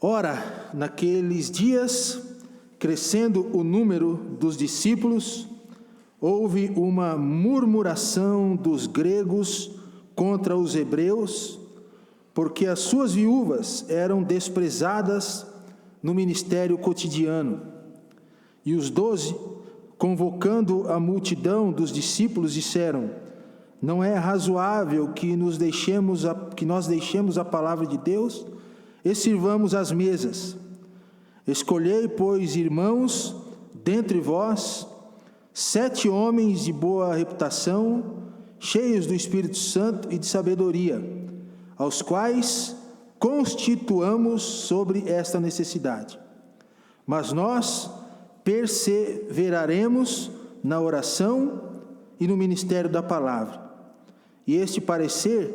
Ora, naqueles dias, crescendo o número dos discípulos, houve uma murmuração dos gregos contra os hebreus, porque as suas viúvas eram desprezadas no ministério cotidiano. E os 12, convocando a multidão dos discípulos, disseram: não é razoável que nós deixemos a palavra de Deus e sirvamos as mesas. Escolhei, pois, irmãos, dentre vós, 7 homens de boa reputação, cheios do Espírito Santo e de sabedoria, aos quais constituamos sobre esta necessidade. Mas nós perseveraremos na oração e no ministério da palavra. E este parecer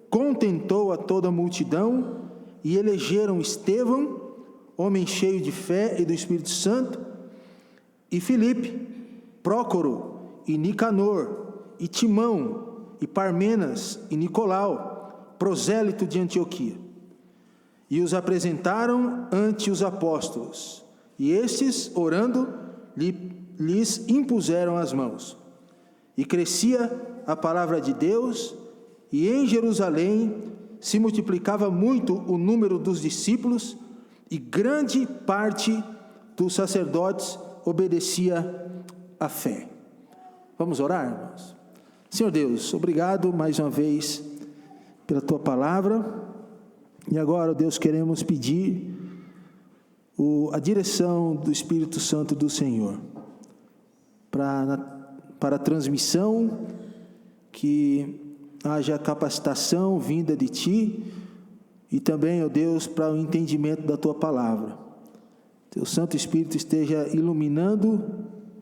contentou a toda a multidão, e elegeram Estevão, homem cheio de fé e do Espírito Santo, e Filipe, Prócoro, e Nicanor, e Timão, e Parmenas, e Nicolau, prosélito de Antioquia. E os apresentaram ante os apóstolos, e estes, orando, lhes impuseram as mãos. E crescia a palavra de Deus, e em Jerusalém se multiplicava muito o número dos discípulos, e grande parte dos sacerdotes obedecia à fé. Vamos orar, irmãos? Senhor Deus, obrigado mais uma vez pela Tua palavra, e agora, Deus, queremos pedir a direção do Espírito Santo do Senhor, para a transmissão, que haja capacitação vinda de Ti, e também, ó Deus, para o entendimento da Tua palavra. Teu Santo Espírito esteja iluminando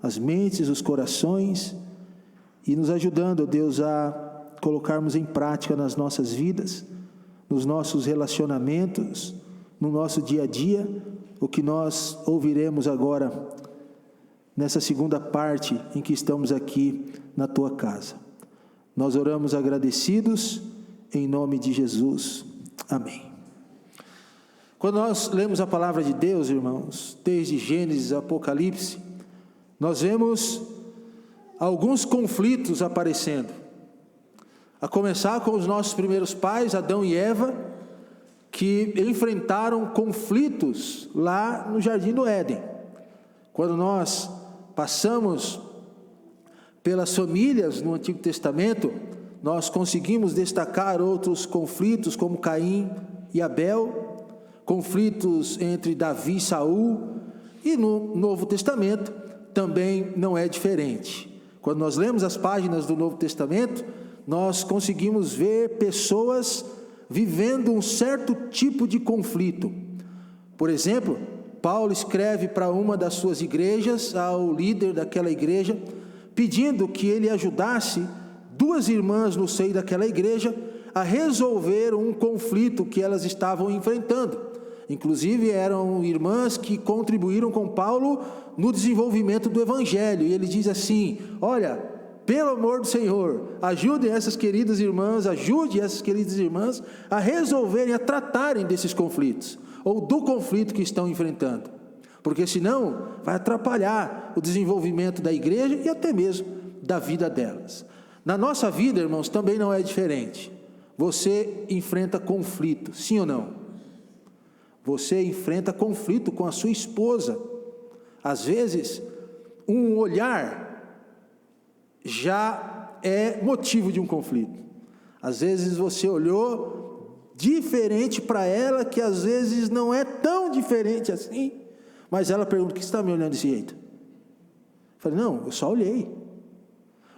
as mentes, os corações, e nos ajudando, ó Deus, a colocarmos em prática nas nossas vidas, nos nossos relacionamentos, no nosso dia a dia, o que nós ouviremos agora, nessa segunda parte em que estamos aqui na Tua casa. Nós oramos agradecidos, em nome de Jesus. Amém. Quando nós lemos a palavra de Deus, irmãos, desde Gênesis a Apocalipse, nós vemos alguns conflitos aparecendo. A começar com os nossos primeiros pais, Adão e Eva, que enfrentaram conflitos lá no Jardim do Éden. Quando nós passamos pelas famílias no Antigo Testamento, nós conseguimos destacar outros conflitos, como Caim e Abel, conflitos entre Davi e Saul, e no Novo Testamento também não é diferente. Quando nós lemos as páginas do Novo Testamento, nós conseguimos ver pessoas vivendo um certo tipo de conflito. Por exemplo, Paulo escreve para uma das suas igrejas, ao líder daquela igreja, pedindo que ele ajudasse 2 irmãs no seio daquela igreja a resolver um conflito que elas estavam enfrentando. Inclusive eram irmãs que contribuíram com Paulo no desenvolvimento do Evangelho, e ele diz assim: olha, pelo amor do Senhor, ajude essas queridas irmãs a resolverem, a tratarem desses conflitos, ou do conflito que estão enfrentando, porque senão vai atrapalhar o desenvolvimento da igreja e até mesmo da vida delas. Na nossa vida, irmãos, também não é diferente. Você enfrenta conflito, sim ou não? Você enfrenta conflito com a sua esposa. Às vezes, um olhar já é motivo de um conflito. Às vezes você olhou diferente para ela, que às vezes não é tão diferente assim, mas ela pergunta: por que você está me olhando desse jeito? Eu falei: não, eu só olhei.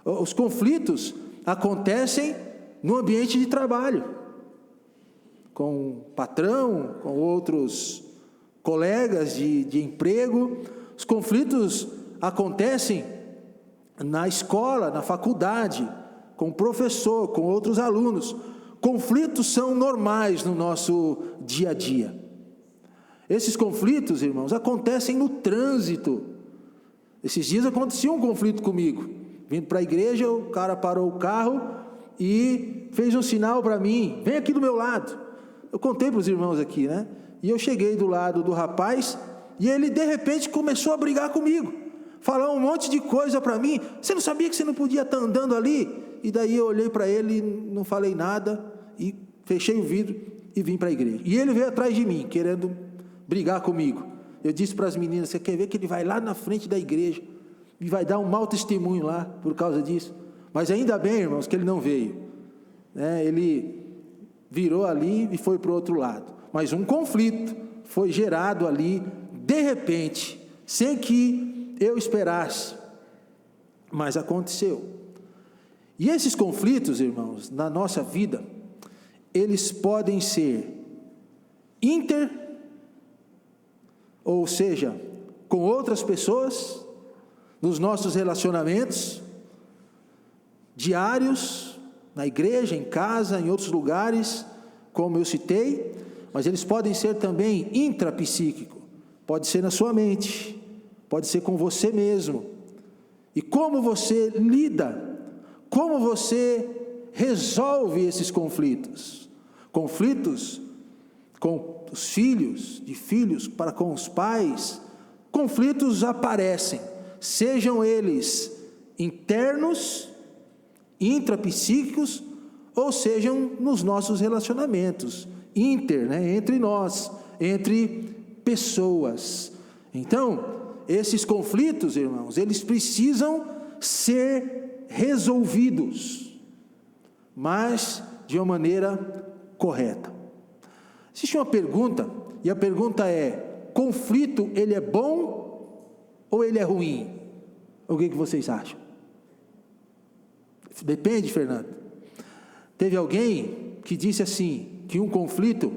Os conflitos acontecem no ambiente de trabalho, com o patrão, com outros colegas de emprego. Os conflitos acontecem na escola, na faculdade, com o professor, com outros alunos. Conflitos são normais no nosso dia a dia. Esses conflitos, irmãos, acontecem no trânsito. Esses dias aconteceu um conflito comigo. Vindo para a igreja, o cara parou o carro e fez um sinal para mim: vem aqui do meu lado. Eu contei para os irmãos aqui, né? E eu cheguei do lado do rapaz, e ele de repente começou a brigar comigo, falar um monte de coisa para mim. Você não sabia que você não podia estar andando ali? E daí eu olhei para ele, não falei nada, e fechei o vidro e vim para a igreja. E ele veio atrás de mim, querendo brigar comigo. Eu disse para as meninas: você quer ver que ele vai lá na frente da igreja e vai dar um mau testemunho lá por causa disso? Mas ainda bem, irmãos, que ele não veio, né? Ele virou ali e foi para o outro lado. Mas um conflito foi gerado ali, de repente, sem que eu esperasse, mas aconteceu. E esses conflitos, irmãos, na nossa vida, eles podem ser ou seja, com outras pessoas, nos nossos relacionamentos diários, na igreja, em casa, em outros lugares, como eu citei, mas eles podem ser também intrapsíquico, pode ser na sua mente, pode ser com você mesmo. E como você lida, como você resolve esses conflitos? Conflitos com os filhos, de filhos para com os pais, conflitos aparecem, sejam eles internos, intrapsíquicos, ou sejam nos nossos relacionamentos, entre nós, entre pessoas. Então, esses conflitos, irmãos, eles precisam ser resolvidos, mas de uma maneira correta. Existe uma pergunta, e a pergunta é: conflito, ele é bom ou ele é ruim? O que vocês acham? Depende, Fernando. Teve alguém que disse assim, que um conflito,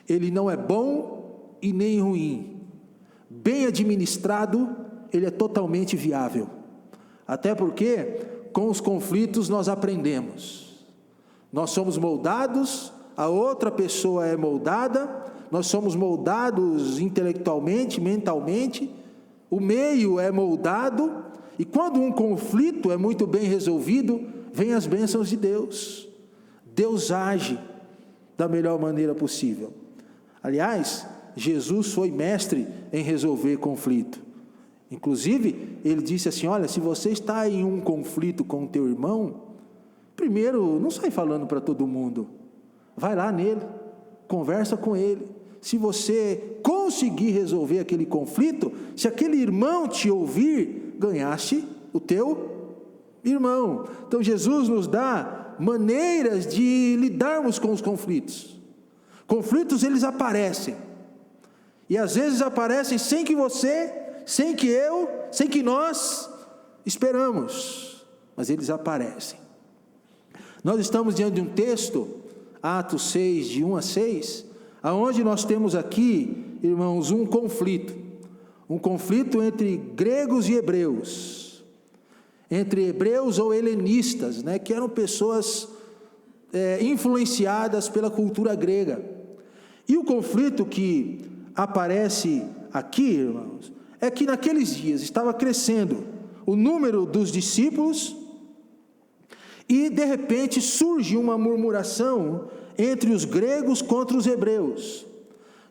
ele não é bom e nem ruim. Bem administrado, ele é totalmente viável. Até porque, com os conflitos nós aprendemos. Nós somos moldados, a outra pessoa é moldada, nós somos moldados intelectualmente, mentalmente, o meio é moldado, e quando um conflito é muito bem resolvido, vem as bênçãos de Deus. Deus age da melhor maneira possível. Aliás, Jesus foi mestre em resolver conflito. Inclusive, ele disse assim: olha, se você está em um conflito com o teu irmão, primeiro, não sai falando para todo mundo. Vai lá nele, conversa com ele. Se você conseguir resolver aquele conflito, se aquele irmão te ouvir, ganhaste o teu irmão. Então Jesus nos dá maneiras de lidarmos com os conflitos. Conflitos, eles aparecem, e às vezes aparecem sem que você, sem que eu, sem que nós esperamos, mas eles aparecem. Nós estamos diante de um texto, Atos 6, de 1 a 6, aonde nós temos aqui, irmãos, um conflito entre gregos e hebreus, entre hebreus ou helenistas, né, que eram pessoas influenciadas pela cultura grega. E o conflito que aparece aqui, irmãos, é que naqueles dias estava crescendo o número dos discípulos, e de repente surge uma murmuração entre os gregos contra os hebreus,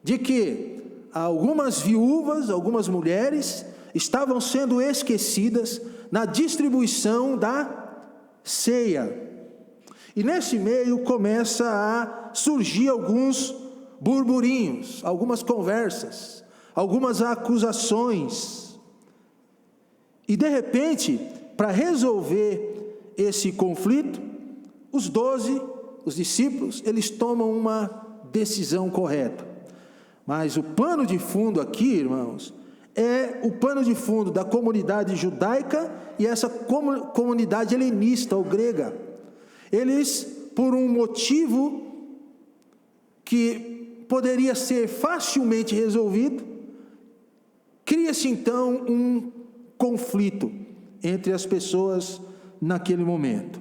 de que algumas viúvas, algumas mulheres, estavam sendo esquecidas na distribuição da ceia. E nesse meio começa a surgir alguns burburinhos, algumas conversas, algumas acusações. E de repente, para resolver esse conflito, os 12, os discípulos, eles tomam uma decisão correta. Mas o pano de fundo aqui, irmãos, é o pano de fundo da comunidade judaica e essa comunidade helenista ou grega. Eles, por um motivo que poderia ser facilmente resolvido, cria-se então um conflito entre as pessoas naquele momento.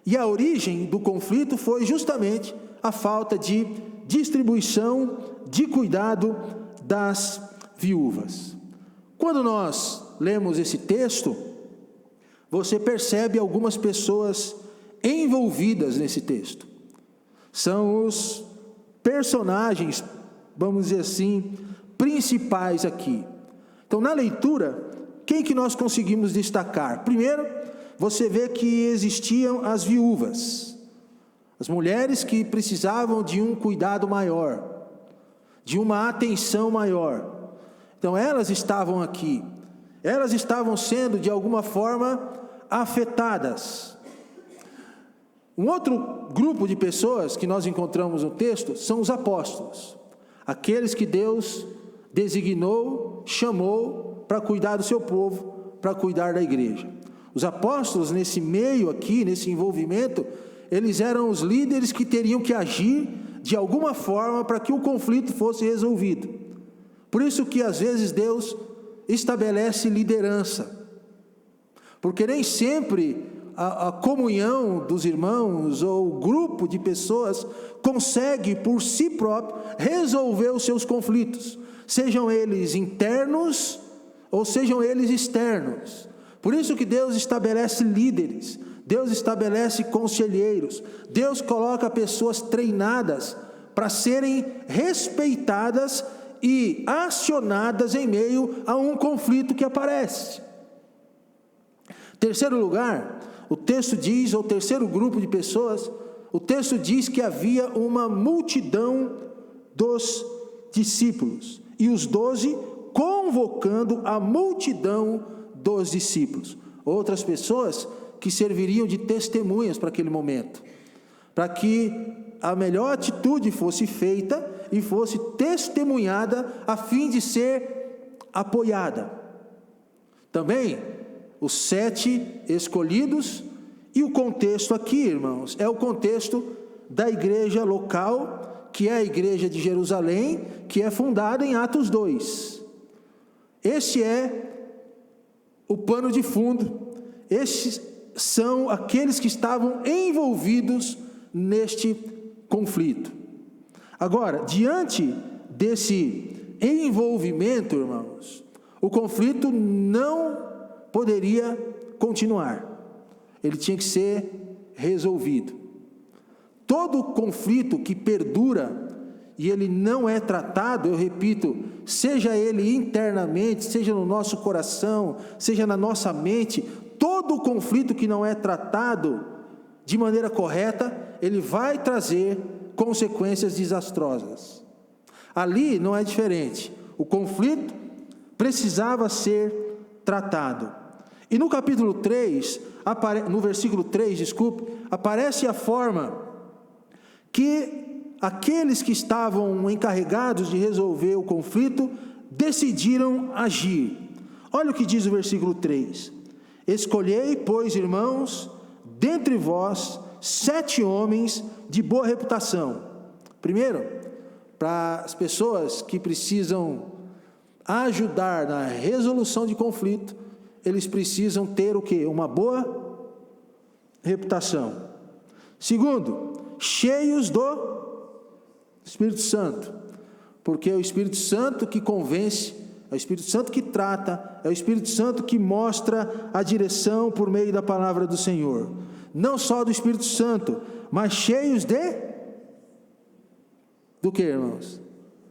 E a origem do conflito foi justamente a falta de distribuição, de cuidado das viúvas. Quando nós lemos esse texto, você percebe algumas pessoas envolvidas nesse texto. São os personagens vamos dizer assim, principais aqui. Então, na leitura, quem que nós conseguimos destacar? Primeiro, você vê que existiam as viúvas, as mulheres que precisavam de um cuidado maior, de uma atenção maior. Então, elas estavam aqui, elas estavam sendo, de alguma forma, afetadas. Um outro grupo de pessoas que nós encontramos no texto são os apóstolos, aqueles que Deus designou, chamou para cuidar do seu povo, para cuidar da igreja. Os apóstolos, nesse meio aqui, nesse envolvimento, eles eram os líderes que teriam que agir de alguma forma para que o conflito fosse resolvido. Por isso que às vezes Deus estabelece liderança, porque nem sempre a comunhão dos irmãos ou o grupo de pessoas consegue por si próprio resolver os seus conflitos, sejam eles internos ou sejam eles externos. Por isso que Deus estabelece líderes, Deus estabelece conselheiros, Deus coloca pessoas treinadas para serem respeitadas e acionadas em meio a um conflito que aparece. Terceiro lugar, o texto diz, ou terceiro grupo de pessoas, o texto diz que havia uma multidão dos discípulos, e os 12 convocando a multidão dos discípulos, outras pessoas que serviriam de testemunhas para aquele momento, para que a melhor atitude fosse feita e fosse testemunhada a fim de ser apoiada. Também os 7 escolhidos, e o contexto aqui, irmãos, é o contexto da igreja local, que é a igreja de Jerusalém, que é fundada em Atos 2. Esse é o pano de fundo, estes são aqueles que estavam envolvidos neste conflito. Agora, diante desse envolvimento, irmãos, o conflito não poderia continuar, ele tinha que ser resolvido. Todo conflito que perdura e ele não é tratado, eu repito, seja ele internamente, seja no nosso coração, seja na nossa mente, todo conflito que não é tratado de maneira correta, ele vai trazer consequências desastrosas. Ali não é diferente, o conflito precisava ser tratado. E no capítulo 3, no versículo 3, aparece a forma que aqueles que estavam encarregados de resolver o conflito decidiram agir. Olha o que diz o versículo 3: escolhei, pois, irmãos, dentre vós 7 homens de boa reputação. Primeiro, para as pessoas que precisam ajudar na resolução de conflito, eles precisam ter o quê? Uma boa reputação. Segundo, cheios do Espírito Santo, porque é o Espírito Santo que convence, é o Espírito Santo que trata, é o Espírito Santo que mostra a direção por meio da palavra do Senhor. Não só do Espírito Santo, mas cheios do que, irmãos?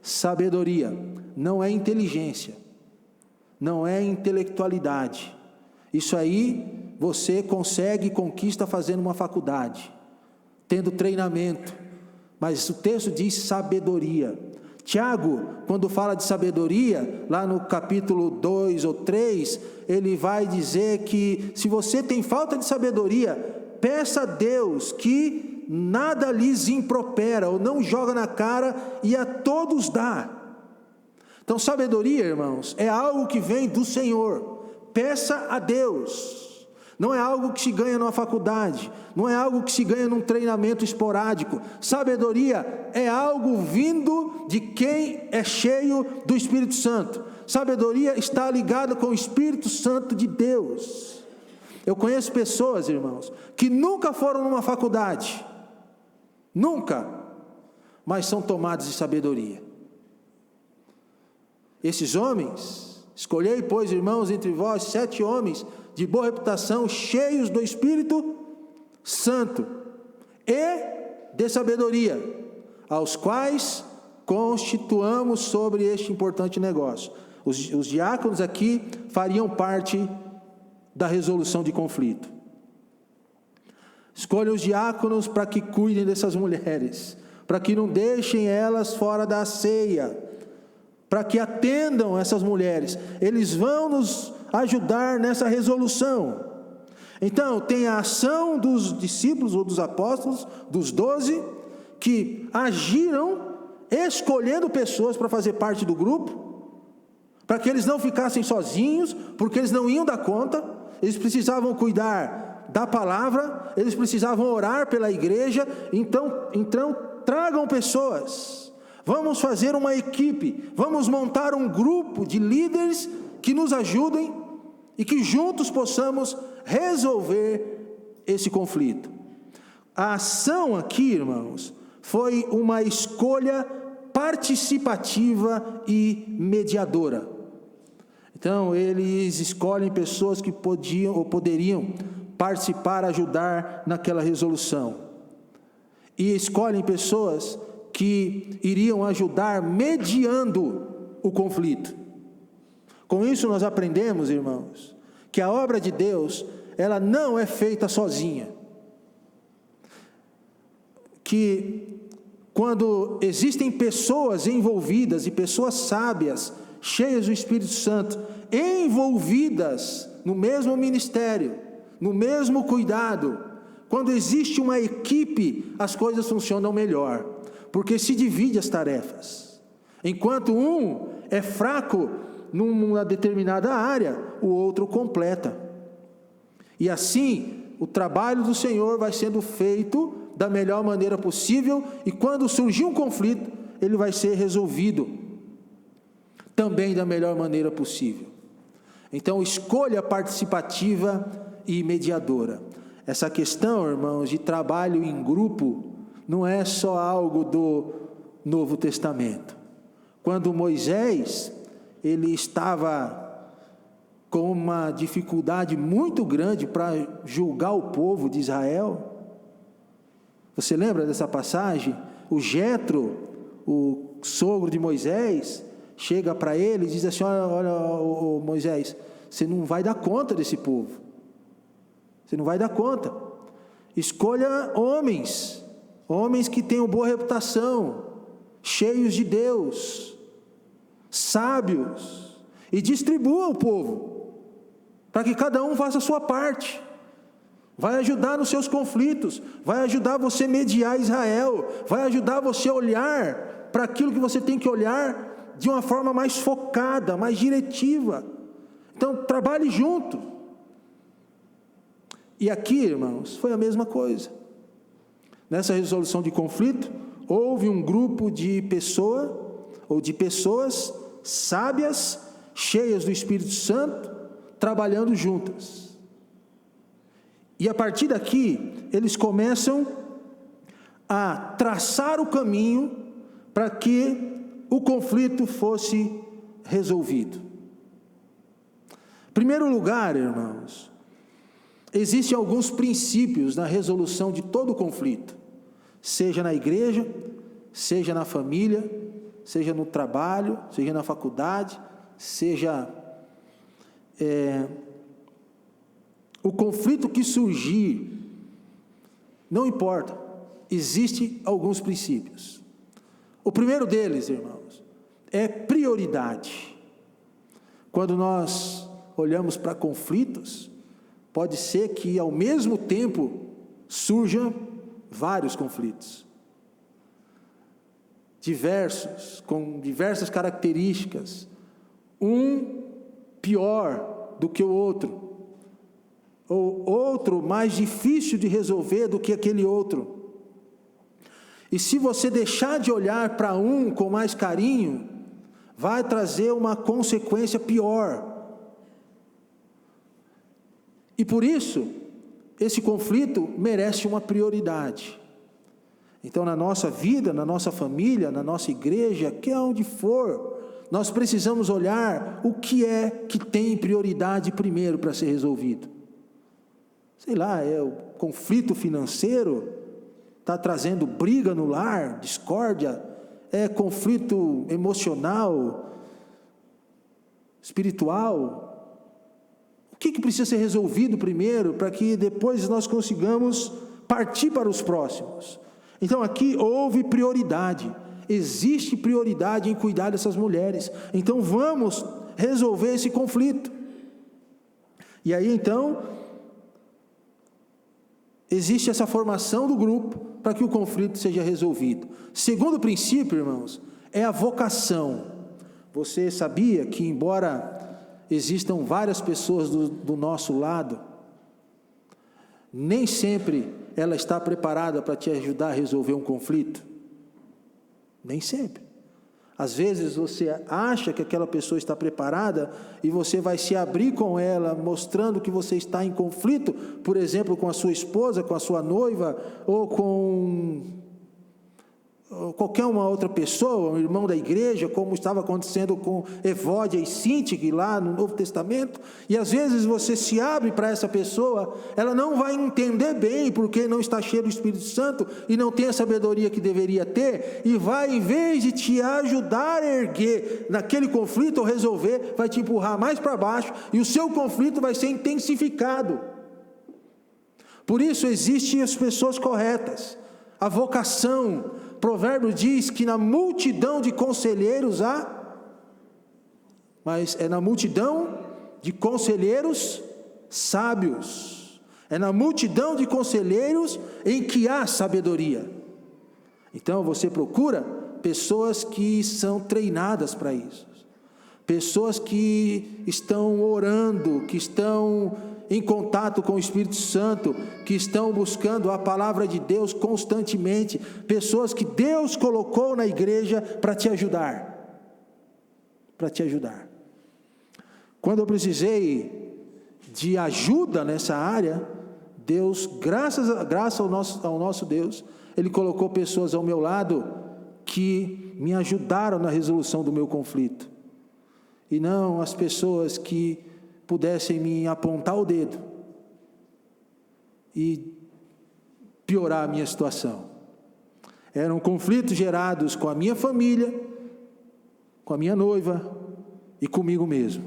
Sabedoria. Não é inteligência, não é intelectualidade. Isso aí você consegue e conquista fazendo uma faculdade, tendo treinamento, mas o texto diz sabedoria. Tiago, quando fala de sabedoria, lá no capítulo 2 ou 3, ele vai dizer que se você tem falta de sabedoria, peça a Deus que nada lhes impropera, ou não joga na cara, e a todos dá. Então sabedoria, irmãos, é algo que vem do Senhor. Peça a Deus. Não é algo que se ganha numa faculdade, não é algo que se ganha num treinamento esporádico. Sabedoria é algo vindo de quem é cheio do Espírito Santo. Sabedoria está ligada com o Espírito Santo de Deus. Eu conheço pessoas, irmãos, que nunca foram numa faculdade, nunca, mas são tomados de sabedoria. Esses homens, escolhei, pois, irmãos, entre vós 7 homens de boa reputação, cheios do Espírito Santo e de sabedoria, aos quais constituamos sobre este importante negócio. Os diáconos aqui fariam parte da resolução de conflito. Escolha os diáconos para que cuidem dessas mulheres, para que não deixem elas fora da ceia, para que atendam essas mulheres. Eles vão nos ajudar nessa resolução. Então, tem a ação dos discípulos ou dos apóstolos, dos 12, que agiram escolhendo pessoas para fazer parte do grupo, para que eles não ficassem sozinhos, porque eles não iam dar conta. Eles precisavam cuidar da palavra, eles precisavam orar pela igreja. Então tragam pessoas, vamos fazer uma equipe, vamos montar um grupo de líderes que nos ajudem e que juntos possamos resolver esse conflito. A ação aqui, irmãos, foi uma escolha participativa e mediadora. Então, eles escolhem pessoas que podiam ou poderiam participar, ajudar naquela resolução. E escolhem pessoas que iriam ajudar mediando o conflito. Com isso nós aprendemos, irmãos, que a obra de Deus, ela não é feita sozinha. Que quando existem pessoas envolvidas e pessoas sábias, cheias do Espírito Santo, envolvidas no mesmo ministério, no mesmo cuidado, quando existe uma equipe, as coisas funcionam melhor, porque se divide as tarefas. Enquanto um é fraco numa determinada área, o outro completa. E assim, o trabalho do Senhor vai sendo feito da melhor maneira possível, e quando surgir um conflito, ele vai ser resolvido também da melhor maneira possível. Então, escolha participativa e mediadora. Essa questão, irmãos, de trabalho em grupo, não é só algo do Novo Testamento. Quando Moisés, ele estava com uma dificuldade muito grande para julgar o povo de Israel. Você lembra dessa passagem? O Jetro, o sogro de Moisés, chega para ele e diz assim: olha, Moisés, você não vai dar conta desse povo. Você não vai dar conta. Escolha homens que tenham boa reputação, cheios de Deus, sábios, e distribua o povo, para que cada um faça a sua parte. Vai ajudar nos seus conflitos, vai ajudar você a mediar Israel, vai ajudar você a olhar para aquilo que você tem que olhar de uma forma mais focada, mais diretiva. Então, trabalhe junto. E aqui, irmãos, foi a mesma coisa. Nessa resolução de conflito, houve um grupo de pessoas sábias, cheias do Espírito Santo, trabalhando juntas. E a partir daqui, eles começam a traçar o caminho para que o conflito fosse resolvido. Em primeiro lugar, irmãos, existem alguns princípios na resolução de todo conflito, seja na igreja, seja na família, seja no trabalho, seja na faculdade, seja o conflito que surgir, não importa, existem alguns princípios. O primeiro deles, irmãos, é prioridade. Quando nós olhamos para conflitos, pode ser que ao mesmo tempo surjam vários conflitos, com diversas características, um pior do que o outro, ou outro mais difícil de resolver do que aquele outro. E se você deixar de olhar para um com mais carinho, vai trazer uma consequência pior. E por isso, esse conflito merece uma prioridade. Então, na nossa vida, na nossa família, na nossa igreja, que é onde for, nós precisamos olhar o que é que tem prioridade primeiro para ser resolvido. Sei lá, é o conflito financeiro, está trazendo briga no lar, discórdia, é conflito emocional, espiritual? O que precisa ser resolvido primeiro, para que depois nós consigamos partir para os próximos? Então aqui houve prioridade, existe prioridade em cuidar dessas mulheres, então vamos resolver esse conflito. E aí então, existe essa formação do grupo, para que o conflito seja resolvido. Segundo princípio, irmãos, é a vocação. Você sabia que, embora existam várias pessoas do nosso lado, nem sempre ela está preparada para te ajudar a resolver um conflito? Nem sempre. Às vezes você acha que aquela pessoa está preparada e você vai se abrir com ela, mostrando que você está em conflito, por exemplo, com a sua esposa, com a sua noiva, ou com qualquer uma outra pessoa, um irmão da igreja, como estava acontecendo com Evódia e Sintique lá no Novo Testamento, e às vezes você se abre para essa pessoa, ela não vai entender bem, porque não está cheio do Espírito Santo, e não tem a sabedoria que deveria ter, e vai, em vez de te ajudar a erguer naquele conflito, ou resolver, vai te empurrar mais para baixo, e o seu conflito vai ser intensificado. Por isso existem as pessoas corretas, a vocação. Provérbio diz que na multidão de conselheiros mas é na multidão de conselheiros sábios, é na multidão de conselheiros em que há sabedoria. Então você procura pessoas que são treinadas para isso, pessoas que estão orando, que estão em contato com o Espírito Santo, que estão buscando a palavra de Deus constantemente, pessoas que Deus colocou na igreja para te ajudar, Quando eu precisei de ajuda nessa área, Deus, graças ao nosso Deus, Ele colocou pessoas ao meu lado que me ajudaram na resolução do meu conflito, e não as pessoas que pudessem me apontar o dedo e piorar a minha situação. Eram conflitos gerados com a minha família, com a minha noiva e comigo mesmo.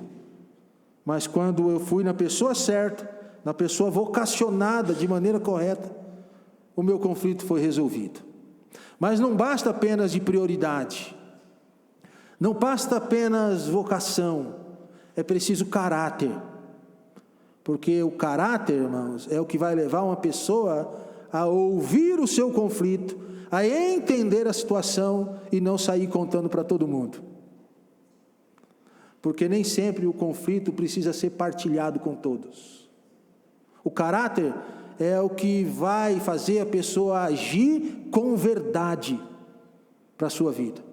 Mas quando eu fui na pessoa certa, na pessoa vocacionada de maneira correta, o meu conflito foi resolvido. Mas não basta apenas de prioridade, não basta apenas vocação, é preciso caráter, porque o caráter, irmãos, é o que vai levar uma pessoa a ouvir o seu conflito, a entender a situação e não sair contando para todo mundo, porque nem sempre o conflito precisa ser partilhado com todos. O caráter é o que vai fazer a pessoa agir com verdade para a sua vida.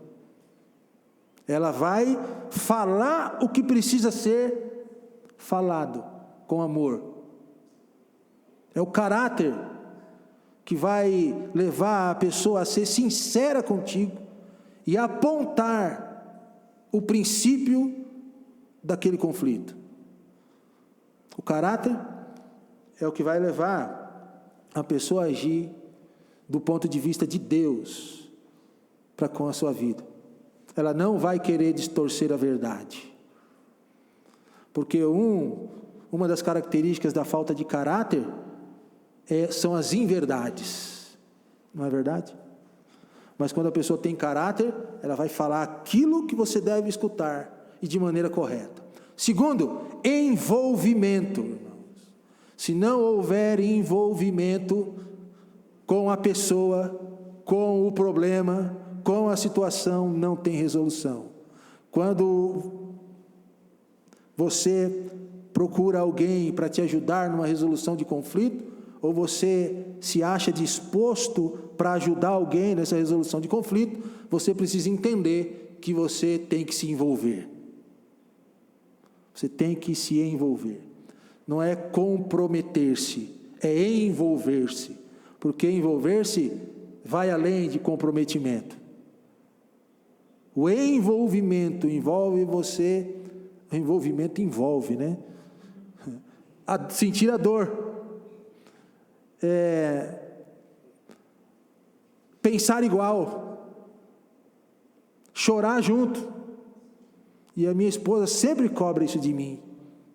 Ela vai falar o que precisa ser falado, com amor. É o caráter que vai levar a pessoa a ser sincera contigo e apontar o princípio daquele conflito. O caráter é o que vai levar a pessoa a agir do ponto de vista de Deus para com a sua vida. Ela não vai querer distorcer a verdade, porque uma das características da falta de caráter são as inverdades, não é verdade? Mas quando a pessoa tem caráter, ela vai falar aquilo que você deve escutar e de maneira correta. Segundo, envolvimento, irmãos. Se não houver envolvimento com a pessoa, com o problema, com a situação, não tem resolução. Quando você procura alguém para te ajudar numa resolução de conflito, ou você se acha disposto para ajudar alguém nessa resolução de conflito, você precisa entender que você tem que se envolver. Você tem que se envolver. Não é comprometer-se, é envolver-se. Porque envolver-se vai além de comprometimento. O envolvimento envolve você, o envolvimento envolve, né? Sentir a dor, pensar igual, chorar junto. E a minha esposa sempre cobra isso de mim,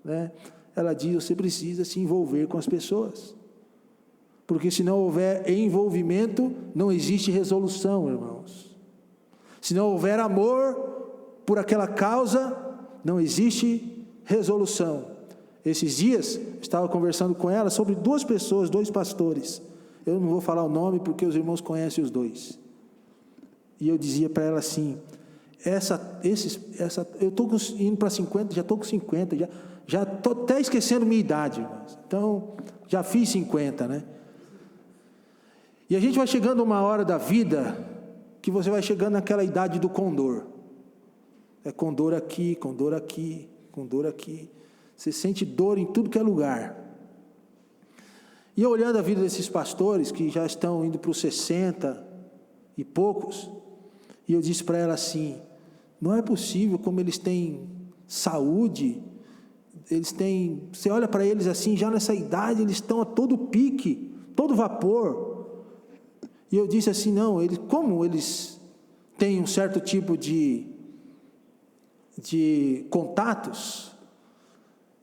né? Ela diz: você precisa se envolver com as pessoas, porque se não houver envolvimento, não existe resolução, irmãos. Se não houver amor por aquela causa, não existe resolução. Esses dias, estava conversando com ela sobre duas pessoas, dois pastores. Eu não vou falar o nome, porque os irmãos conhecem os dois. E eu dizia para ela assim: eu estou indo para 50, já estou com 50, já estou até esquecendo minha idade, irmãos. Então, já fiz 50, né? E a gente vai chegando a uma hora da vida, que você vai chegando naquela idade do condor. É condor aqui, condor aqui, condor aqui. Você sente dor em tudo que é lugar. E eu olhando a vida desses pastores, que já estão indo para os 60 e poucos, e eu disse para ela assim: não é possível como eles têm saúde, você olha para eles assim, já nessa idade, eles estão a todo pique, todo vapor. E eu disse assim: não, como eles têm um certo tipo de contatos,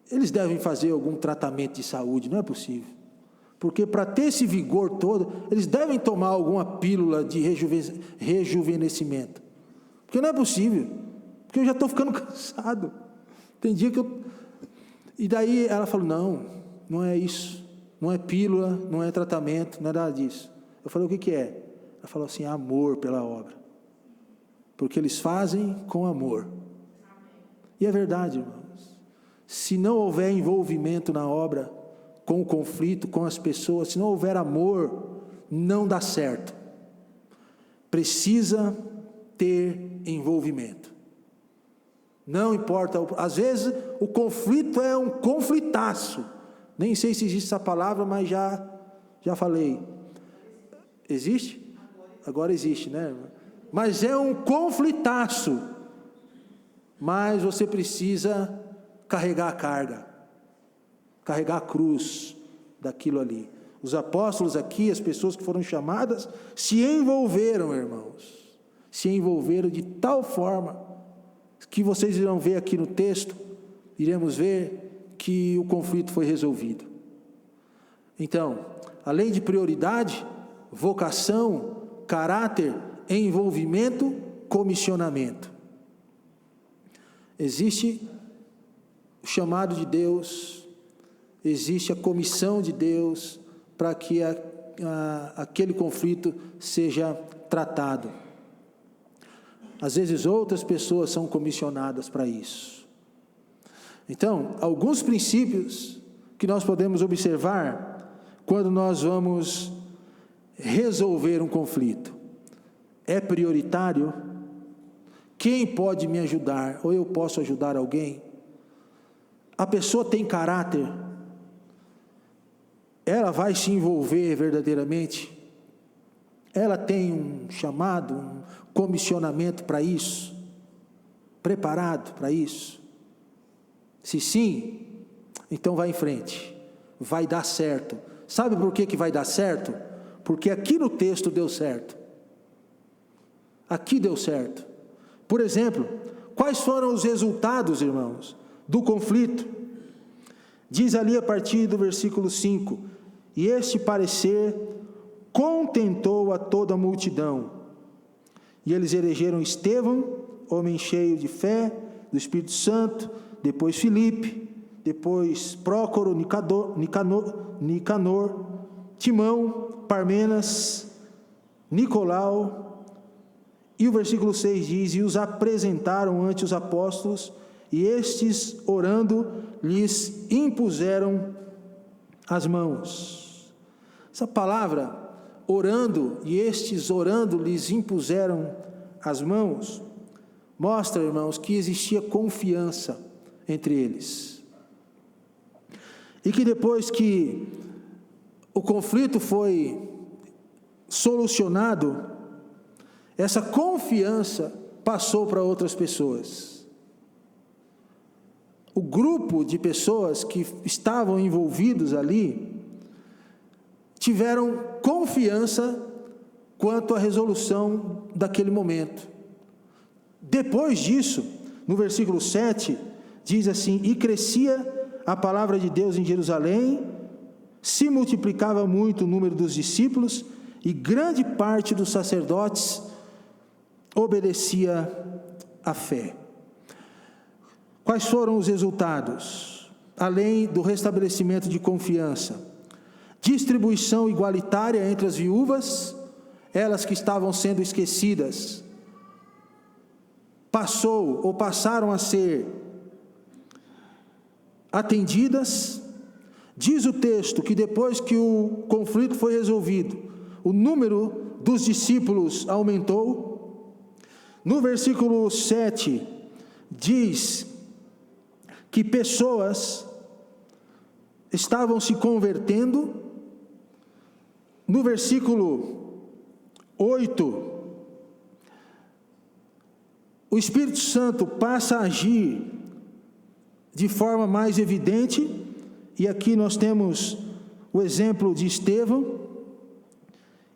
eles devem fazer algum tratamento de saúde, não é possível. Porque para ter esse vigor todo, eles devem tomar alguma pílula de rejuvenescimento. Porque não é possível, porque eu já estou ficando cansado. Tem dia que E daí ela falou: não é isso, não é pílula, não é tratamento, não é nada disso. Eu falei: o que é? Ela falou assim: amor pela obra. Porque eles fazem com amor. E é verdade, irmãos. Se não houver envolvimento na obra, com o conflito, com as pessoas, se não houver amor, não dá certo. Precisa ter envolvimento. Não importa, às vezes o conflito é um conflitaço. Nem sei se existe essa palavra, mas já falei. Existe? Agora existe, né? Mas é um conflitaço. Mas você precisa carregar a carga, carregar a cruz daquilo ali. Os apóstolos aqui, as pessoas que foram chamadas, se envolveram, irmãos. Se envolveram de tal forma que vocês irão ver aqui no texto, iremos ver que o conflito foi resolvido. Então, além de prioridade, vocação, caráter, envolvimento, comissionamento. Existe o chamado de Deus, existe a comissão de Deus para que aquele conflito seja tratado. Às vezes outras pessoas são comissionadas para isso. Então, alguns princípios que nós podemos observar quando nós vamos resolver um conflito. É prioritário? Quem pode me ajudar? Ou eu posso ajudar alguém? A pessoa tem caráter? Ela vai se envolver verdadeiramente? Ela tem um chamado, um comissionamento para isso? Preparado para isso? Se sim, então vai em frente, vai dar certo. Sabe por que vai dar certo? Porque aqui no texto deu certo. Aqui deu certo. Por exemplo, quais foram os resultados, irmãos, do conflito? Diz ali a partir do versículo 5: e este parecer contentou a toda a multidão, e eles elegeram Estevão, homem cheio de fé, do Espírito Santo, depois Filipe, depois Prócoro, Nicanor, Timão, Parmenas, Nicolau. E o versículo 6 diz: e os apresentaram ante os apóstolos, e estes, orando, lhes impuseram as mãos. Essa palavra, orando, e estes orando, lhes impuseram as mãos, mostra, irmãos, que existia confiança entre eles. E que depois que o conflito foi solucionado, essa confiança passou para outras pessoas. O grupo de pessoas que estavam envolvidos ali tiveram confiança quanto à resolução daquele momento. Depois disso, no versículo 7, diz assim: e crescia a palavra de Deus em Jerusalém, se multiplicava muito o número dos discípulos, e grande parte dos sacerdotes obedecia à fé. Quais foram os resultados? Além do restabelecimento de confiança, distribuição igualitária entre as viúvas, elas que estavam sendo esquecidas, passaram a ser atendidas. Diz o texto que depois que o conflito foi resolvido, o número dos discípulos aumentou. No versículo 7, diz que pessoas estavam se convertendo. No versículo 8, o Espírito Santo passa a agir de forma mais evidente, e aqui nós temos o exemplo de Estevão.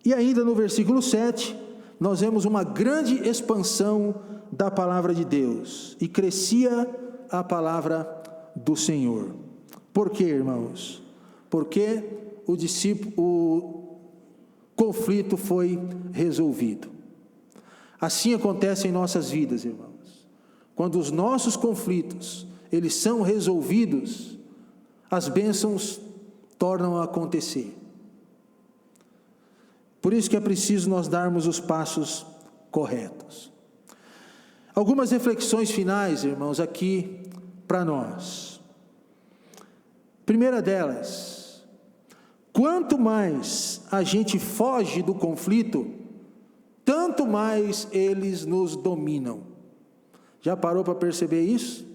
E ainda no versículo 7, nós vemos uma grande expansão da palavra de Deus, e crescia a palavra do Senhor. Por quê, irmãos? Porque o conflito foi resolvido. Assim acontece em nossas vidas, irmãos. Quando os nossos conflitos, eles são resolvidos, as bênçãos tornam a acontecer. Por isso que é preciso nós darmos os passos corretos. Algumas reflexões finais, irmãos, aqui para nós. Primeira delas: quanto mais a gente foge do conflito, tanto mais eles nos dominam. Já parou para perceber isso?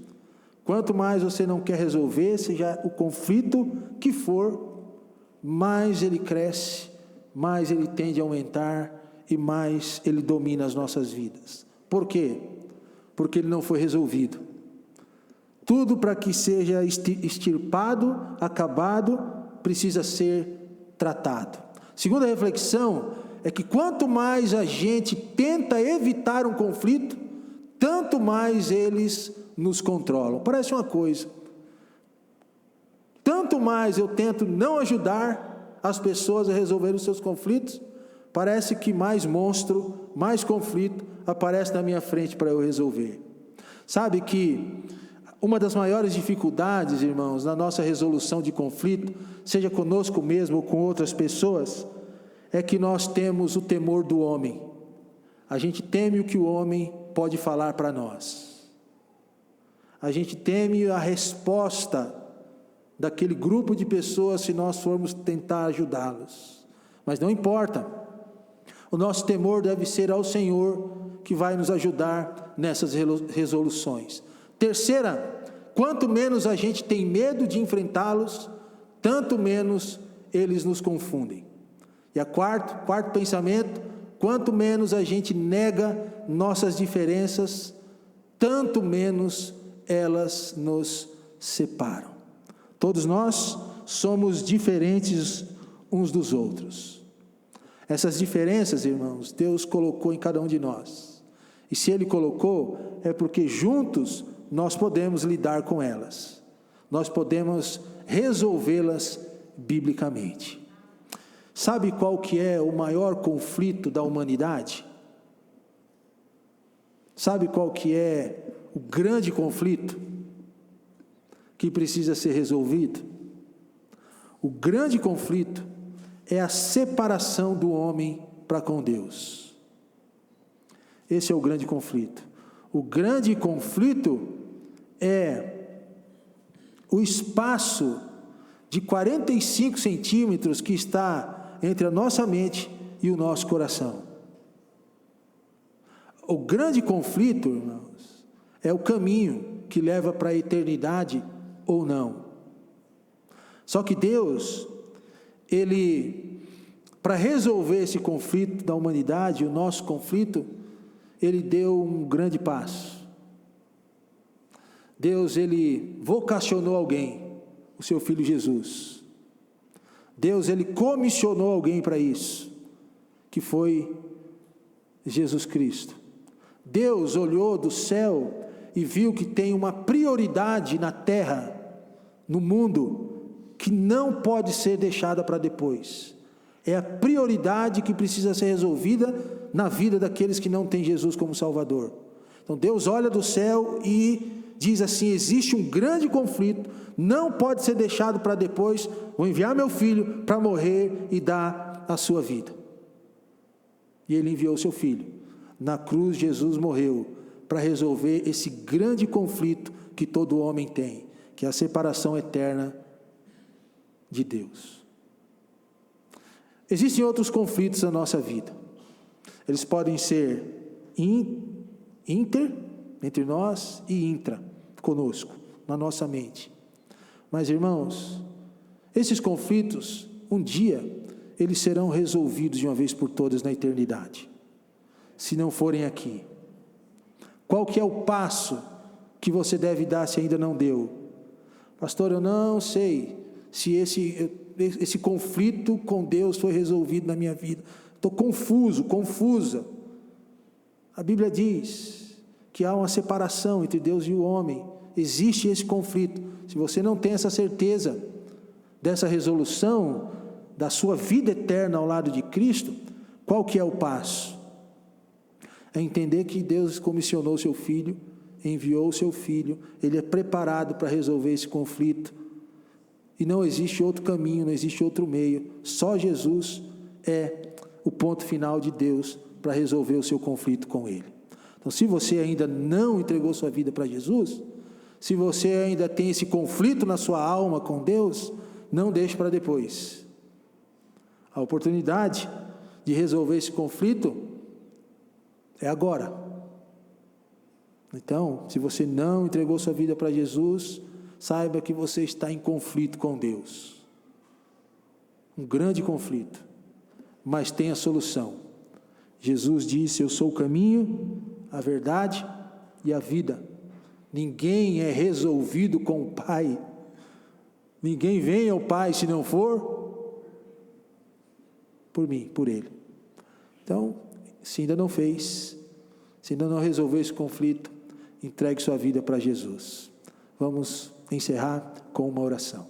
Quanto mais você não quer resolver, seja o conflito que for, mais ele cresce, mais ele tende a aumentar e mais ele domina as nossas vidas. Por quê? Porque ele não foi resolvido. Tudo para que seja extirpado, acabado, precisa ser tratado. Segunda reflexão é que quanto mais a gente tenta evitar um conflito, tanto mais eles nos controlam. Parece uma coisa. Tanto mais eu tento não ajudar as pessoas a resolver os seus conflitos, parece que mais monstro, mais conflito aparece na minha frente para eu resolver. Sabe que uma das maiores dificuldades, irmãos, na nossa resolução de conflito, seja conosco mesmo ou com outras pessoas, é que nós temos o temor do homem. A gente teme o que o homem pode falar para nós. A gente teme a resposta daquele grupo de pessoas se nós formos tentar ajudá-los. Mas não importa. O nosso temor deve ser ao Senhor, que vai nos ajudar nessas resoluções. Terceira, quanto menos a gente tem medo de enfrentá-los, tanto menos eles nos confundem. E quarto pensamento, quanto menos a gente nega nossas diferenças, tanto menos elas nos separam. Todos nós somos diferentes uns dos outros. Essas diferenças, irmãos, Deus colocou em cada um de nós. E se Ele colocou, é porque juntos nós podemos lidar com elas. Nós podemos resolvê-las biblicamente. Sabe qual que é o maior conflito da humanidade? Sabe qual que é o grande conflito que precisa ser resolvido? O grande conflito é a separação do homem para com Deus. Esse é o grande conflito. O grande conflito é o espaço de 45 centímetros que está entre a nossa mente e o nosso coração. O grande conflito, irmãos, é o caminho que leva para a eternidade ou não. Só que Deus, Ele, para resolver esse conflito da humanidade, o nosso conflito, Ele deu um grande passo. Deus, Ele vocacionou alguém, o seu Filho Jesus. Deus, Ele comissionou alguém para isso, que foi Jesus Cristo. Deus olhou do céu e viu que tem uma prioridade na terra, no mundo, que não pode ser deixada para depois. É a prioridade que precisa ser resolvida na vida daqueles que não têm Jesus como Salvador. Então Deus olha do céu e diz assim: existe um grande conflito, não pode ser deixado para depois, vou enviar meu filho para morrer e dar a sua vida. E ele enviou seu filho. Na cruz Jesus morreu para resolver esse grande conflito que todo homem tem, que é a separação eterna de Deus. Existem outros conflitos na nossa vida. Eles podem ser entre nós e intra, conosco, na nossa mente. Mas, irmãos, esses conflitos, um dia, eles serão resolvidos de uma vez por todas na eternidade, se não forem aqui. Qual que é o passo que você deve dar se ainda não deu? Pastor, eu não sei se esse conflito com Deus foi resolvido na minha vida. Estou confusa. A Bíblia diz que há uma separação entre Deus e o homem. Existe esse conflito. Se você não tem essa certeza dessa resolução da sua vida eterna ao lado de Cristo, qual que é o passo? É entender que Deus comissionou o seu Filho, enviou o seu Filho, Ele é preparado para resolver esse conflito, e não existe outro caminho, não existe outro meio, só Jesus é o ponto final de Deus para resolver o seu conflito com Ele. Então, se você ainda não entregou sua vida para Jesus, se você ainda tem esse conflito na sua alma com Deus, não deixe para depois. A oportunidade de resolver esse conflito é agora. Então, se você não entregou sua vida para Jesus, saiba que você está em conflito com Deus. Um grande conflito. Mas tem a solução. Jesus disse: eu sou o caminho, a verdade e a vida. Ninguém é resolvido com o Pai. Ninguém vem ao Pai se não for por mim, por Ele. Então, se ainda não fez, se ainda não resolveu esse conflito, entregue sua vida para Jesus. Vamos encerrar com uma oração.